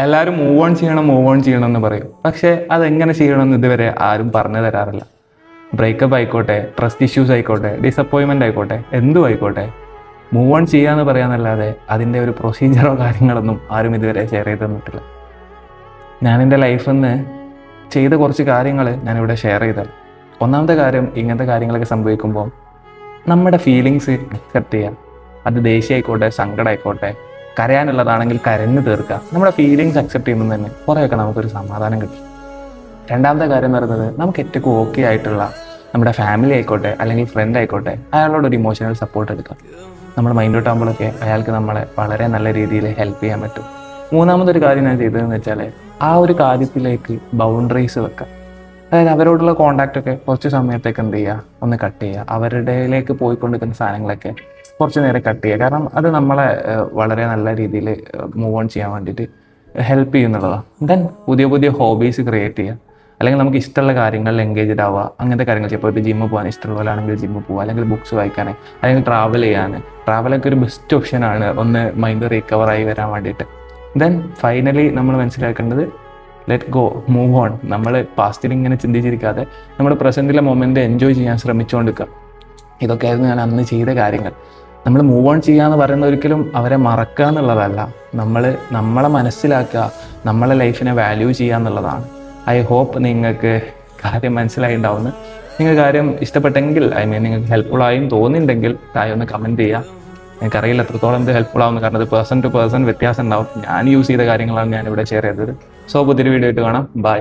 എല്ലാവരും move on ചെയ്യണം എന്ന് പറയും. പക്ഷേ അതെങ്ങനെ ചെയ്യണമെന്ന് ഇതുവരെ ആരും പറഞ്ഞു തരാറില്ല. ബ്രേക്കപ്പ് ആയിക്കോട്ടെ, ട്രസ്റ്റ് ഇഷ്യൂസ് ആയിക്കോട്ടെ, ഡിസപ്പോയിൻമെൻ്റ് ആയിക്കോട്ടെ, എന്തും ആയിക്കോട്ടെ, മൂവ് ഓൺ ചെയ്യാന്ന് പറയാന്നല്ലാതെ അതിൻ്റെ ഒരു പ്രൊസീജിയറോ കാര്യങ്ങളൊന്നും ആരും ഇതുവരെ ഷെയർ ചെയ്ത് തന്നിട്ടില്ല. ഞാൻ എൻ്റെ ലൈഫിൽ നിന്ന് ചെയ്ത കുറച്ച് കാര്യങ്ങൾ ഞാനിവിടെ ഷെയർ ചെയ്താൽ, ഒന്നാമത്തെ കാര്യം, ഇങ്ങനത്തെ കാര്യങ്ങളൊക്കെ സംഭവിക്കുമ്പോൾ നമ്മുടെ ഫീലിങ്സ് അക്സെപ്റ്റ് ചെയ്യുക. അത് ദേഷ്യമായിക്കോട്ടെ, സങ്കടമായിക്കോട്ടെ, കരയാനുള്ളതാണെങ്കിൽ കരഞ്ഞു തീർക്കുക. നമ്മുടെ ഫീലിങ്സ് അക്സെപ്റ്റ് ചെയ്യുമ്പോൾ തന്നെ കുറേയൊക്കെ നമുക്കൊരു സമാധാനം കിട്ടും. രണ്ടാമത്തെ കാര്യം എന്ന് പറയുന്നത്, നമുക്ക് ഏറ്റവും ഓക്കെ ആയിട്ടുള്ള നമ്മുടെ ഫാമിലി ആയിക്കോട്ടെ അല്ലെങ്കിൽ ഫ്രണ്ട് ആയിക്കോട്ടെ, അയാളോടൊരു ഇമോഷണൽ സപ്പോർട്ട് എടുക്കുക. നമ്മൾ മൈൻഡ് ഔട്ട് ആകുമ്പോഴൊക്കെ അയാൾക്ക് നമ്മളെ വളരെ നല്ല രീതിയിൽ ഹെൽപ്പ് ചെയ്യാൻ പറ്റും. മൂന്നാമതൊരു കാര്യം ഞാൻ ചെയ്തതെന്ന് വെച്ചാൽ, ആ ഒരു കാര്യത്തിലേക്ക് ബൗണ്ടറീസ് വെക്കുക. അതായത് അവരോടുള്ള കോണ്ടാക്റ്റൊക്കെ കുറച്ച് സമയത്തേക്ക് എന്ത് ചെയ്യുക, ഒന്ന് കട്ട് ചെയ്യുക. അവരുടെയിലേക്ക് പോയിക്കൊണ്ടിരിക്കുന്ന സാധനങ്ങളൊക്കെ കുറച്ച് നേരം കട്ട് ചെയ്യുക. കാരണം അത് നമ്മളെ വളരെ നല്ല രീതിയിൽ മൂവ് ഓൺ ചെയ്യാൻ വേണ്ടിയിട്ട് ഹെൽപ്പ് ചെയ്യുന്നുള്ളതാണ്. ദെൻ പുതിയ പുതിയ ഹോബീസ് ക്രിയേറ്റ് ചെയ്യുക. അല്ലെങ്കിൽ നമുക്ക് ഇഷ്ടമുള്ള കാര്യങ്ങളിൽ എൻഗേജ്ഡ് ആവുക. അങ്ങനത്തെ കാര്യങ്ങൾ ചെയ്യുക. ഇപ്പോൾ ഒരു ജിമ്മിൽ പോകാൻ ഇഷ്ടമുള്ളവരാണെങ്കിൽ ജിമ്മിൽ പോകുക, അല്ലെങ്കിൽ ബുക്സ് വായിക്കാൻ, അല്ലെങ്കിൽ ട്രാവൽ ചെയ്യാൻ. ട്രാവലൊക്കെ ഒരു ബെസ്റ്റ് ഓപ്ഷനാണ് ഒന്ന് മൈൻഡ് റിക്കവറായി വരാൻ വേണ്ടിയിട്ട്. ദെൻ ഫൈനലി നമ്മൾ മനസ്സിലാക്കേണ്ടത്, ലെറ്റ് ഗോ, മൂവ് ഓൺ. നമ്മൾ പാസ്റ്റിൽ ഇങ്ങനെ ചിന്തിച്ചിരിക്കാതെ നമ്മുടെ പ്രസൻറ്റിലെ മൊമെൻ്റ് എൻജോയ് ചെയ്യാൻ ശ്രമിച്ചുകൊണ്ടിരിക്കുക. ഇതൊക്കെയായിരുന്നു ഞാൻ അന്ന് ചെയ്ത കാര്യങ്ങൾ. നമ്മൾ മൂവ് ഓൺ ചെയ്യുക എന്ന് പറയുന്നത് ഒരിക്കലും അവരെ മറക്കുക എന്നുള്ളതല്ല, നമ്മളെ മനസ്സിലാക്കുക, നമ്മളെ ലൈഫിനെ വാല്യൂ ചെയ്യുക എന്നുള്ളതാണ്. ഐ ഹോപ്പ് നിങ്ങൾക്ക് കാര്യം മനസ്സിലായിട്ടുണ്ടാവുമെന്ന്. നിങ്ങൾക്ക് കാര്യം ഇഷ്ടപ്പെട്ടെങ്കിൽ, നിങ്ങൾക്ക് ഹെൽപ്ഫുൾ ആയും തോന്നിയിട്ടുണ്ടെങ്കിൽ ഒന്ന് കമൻറ്റ് ചെയ്യുക. എനിക്കറിയില്ല എത്രത്തോളം ഇത് ഹെൽപ്ഫുൾ ആവുമെന്ന്, കാരണം ഇത് പേഴ്സൺ ടു പേഴ്സൺ വ്യത്യാസം ഉണ്ടാവും. ഞാൻ യൂസ് ചെയ്ത കാര്യങ്ങളാണ് ഞാനിവിടെ ഷെയർ ചെയ്തത്. സോ പുതിയൊരു വീഡിയോ ആയിട്ട് കാണാം. ബൈ.